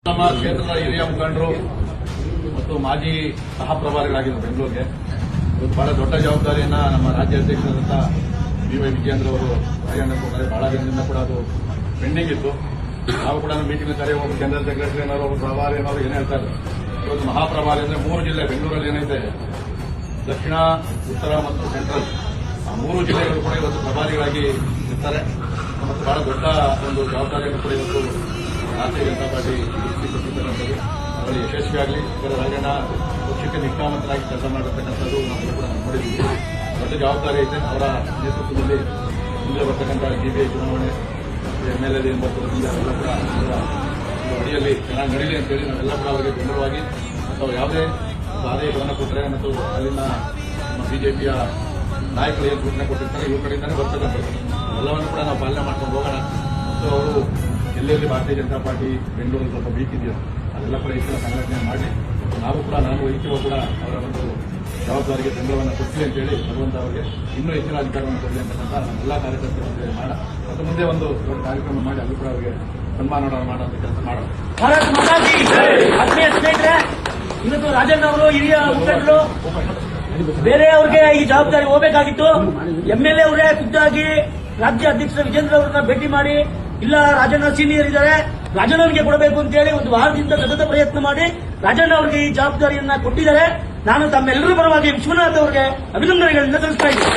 ನಮ್ಮ ಕ್ಷೇತ್ರದ ಹಿರಿಯ ಮುಖಂಡರು ಮತ್ತು ಮಾಜಿ ಸಹ ಪ್ರಭಾರಿಗಳಾಗಿದ್ದರು ಬೆಂಗಳೂರಿಗೆ. ಇವತ್ತು ಬಹಳ ದೊಡ್ಡ ಜವಾಬ್ದಾರಿಯನ್ನ ನಮ್ಮ ರಾಜ್ಯ ಅಧ್ಯಕ್ಷರಾದಂತಹ ಬಿ.ವೈ. ವಿಜಯೇಂದ್ರ ಅವರು ರಾಜಣ್ಣ ಕೊಟ್ಟರೆ ಬಹಳ ದಿನದಿಂದ ಕೂಡ ಅದು ಪೆಂಡಿಂಗ್ ಇತ್ತು. ನಾವು ಕೂಡ ಮೀಟಿಂಗ್ ಕರೆ ಹೋಗಿ ಜನರಲ್ ಸೆಕ್ರೆಟರಿ ಏನಾದ್ರು ಪ್ರಭಾರಿ ಏನಾದ್ರು ಏನೇ ಹೇಳ್ತಾರೆ. ಇವತ್ತು ಮಹಾಪ್ರಭಾರಿ ಅಂದ್ರೆ 3 ಜಿಲ್ಲೆ ಬೆಂಗಳೂರಲ್ಲಿ ಏನೈತೆ ದಕ್ಷಿಣ, ಉತ್ತರ ಮತ್ತು ಸೆಂಟ್ರಲ್, ಆ 3 ಜಿಲ್ಲೆಗಳು ಕೂಡ ಇವತ್ತು ಪ್ರಭಾರಿಗಳಾಗಿ ಇರ್ತಾರೆ. ಮತ್ತು ಬಹಳ ದೊಡ್ಡ ಒಂದು ಜವಾಬ್ದಾರಿಯನ್ನು ಕೂಡ ಇವತ್ತು ಭಾರತೀಯ ಜನತಾ ಪಾರ್ಟಿ ಕೊಟ್ಟಿರ್ತಕ್ಕಂಥದ್ದು. ಅವರಲ್ಲಿ ಯಶಸ್ವಿಯಾಗಲಿ. ಇದರ ರಾಜಣ್ಣ ಪಕ್ಷಕ್ಕೆ ನಿಷ್ಠಾವಂತರಾಗಿ ಕೆಲಸ ಮಾಡಿರ್ತಕ್ಕಂಥದ್ದು ನಾವು ಕೂಡ ನೋಡಿದ್ದೀವಿ. ದೊಡ್ಡ ಜವಾಬ್ದಾರಿ ಐತೆ. ಅವರ ನೇತೃತ್ವದಲ್ಲಿ ಮುಂದೆ ಬರ್ತಕ್ಕಂಥ ಸಿಬಿಐ ಚುನಾವಣೆ, MLA ಏನು ಬರ್ತದೆ ಅವೆಲ್ಲ ಕೂಡ ಅವರ ಅಡಿಯಲ್ಲಿ ಚೆನ್ನಾಗಿ ನಡೀಲಿ ಅಂತೇಳಿ ನಾವೆಲ್ಲ ಕೂಡ ಅವರಿಗೆ ಬೆಂಬಲವಾಗಿ ಮತ್ತು ಅವರು ಯಾವುದೇ ಒಂದು ಆದೇಶವನ್ನು ಕೊಟ್ಟರೆ ಮತ್ತು ಅಲ್ಲಿನ ನಮ್ಮ ಬಿಜೆಪಿಯ ನಾಯಕರು ಏನು ಸೂಚನೆ ಕೊಟ್ಟಿರ್ತಾರೆ ಇವ್ರ ಕಡೆಯಿಂದಾನೇ ಬರ್ತಕ್ಕಂಥದ್ದು ಎಲ್ಲವನ್ನು ಕೂಡ ನಾವು ಪಾಲನೆ ಮಾಡ್ಕೊಂಡು ಹೋಗೋಣ. ಮತ್ತು ಅವರು ಎಲ್ಲೆಲ್ಲಿ ಭಾರತೀಯ ಜನತಾ ಪಾರ್ಟಿ ಬೆಂಗಳೂರಲ್ಲಿ ಸ್ವಲ್ಪ ವೀಕಿದೆಯೋ ಅದೆಲ್ಲ ಕೂಡ ಹೆಚ್ಚಿನ ಸಂಘಟನೆ ಮಾಡಿ ಮತ್ತು ನಾವು ಕೂಡ ನಾನು ವೈಯಕ್ತಿಕವಾಗಿ ಕೂಡ ಅವರ ಒಂದು ಜವಾಬ್ದಾರಿಗೆ ಬೆಂಬಲವನ್ನು ಕೊಡ್ತೀವಿ ಅಂತೇಳಿ ಭಗವಂತ ಅವರಿಗೆ ಇನ್ನೂ ಹೆಚ್ಚಿನ ಅಧಿಕಾರವನ್ನು ಕೊಡಲಿ ಅಂತಕ್ಕಂಥ ಎಲ್ಲ ಕಾರ್ಯಕರ್ತರು ಮಾಡ ಮತ್ತು ಮುಂದೆ ಒಂದು ದೊಡ್ಡ ಕಾರ್ಯಕ್ರಮ ಮಾಡಿ ಅಲ್ಲಿ ಕೂಡ ಅವರಿಗೆ ಸನ್ಮಾನ ಮಾಡುವಂತ ಕೆಲಸ ಮಾಡೋಣ. ಆತ್ಮೀಯ ಸ್ನೇಹಿತರೆ, ಇವತ್ತು ರಾಜಣ್ಣ ಅವರು ಹಿರಿಯ ಮುಖಂಡರು ಬೇರೆ ಅವ್ರಿಗೆ ಈ ಜವಾಬ್ದಾರಿ ಹೋಗಬೇಕಾಗಿತ್ತು. MLA ಅವರೇ ಖುದ್ದಾಗಿ ರಾಜ್ಯ ಅಧ್ಯಕ್ಷರ ವಿಜೇಂದ್ರ ಅವರನ್ನ ಭೇಟಿ ಮಾಡಿ ಇಲ್ಲ ರಾಜಣ್ಣ ಸೀನಿಯರ್ ಇದ್ದಾರೆ, ರಾಜಣ್ಣ ಅವರಿಗೆ ಕೊಡಬೇಕು ಅಂತ ಹೇಳಿ ಒಂದು ವಾರದಿಂದ ಸತತ ಪ್ರಯತ್ನ ಮಾಡಿ ರಾಜಣ್ಣ ಅವರಿಗೆ ಈ ಜವಾಬ್ದಾರಿಯನ್ನ ಕೊಟ್ಟಿದ್ದಾರೆ. ನಾನು ತಮ್ಮೆಲ್ಲರ ಪರವಾಗಿ ವಿಶ್ವನಾಥ್ ಅವರಿಗೆ ಅಭಿನಂದನೆಗಳಿಂದ ತಿಳಿಸ್ತಾ ಇದ್ದೀನಿ.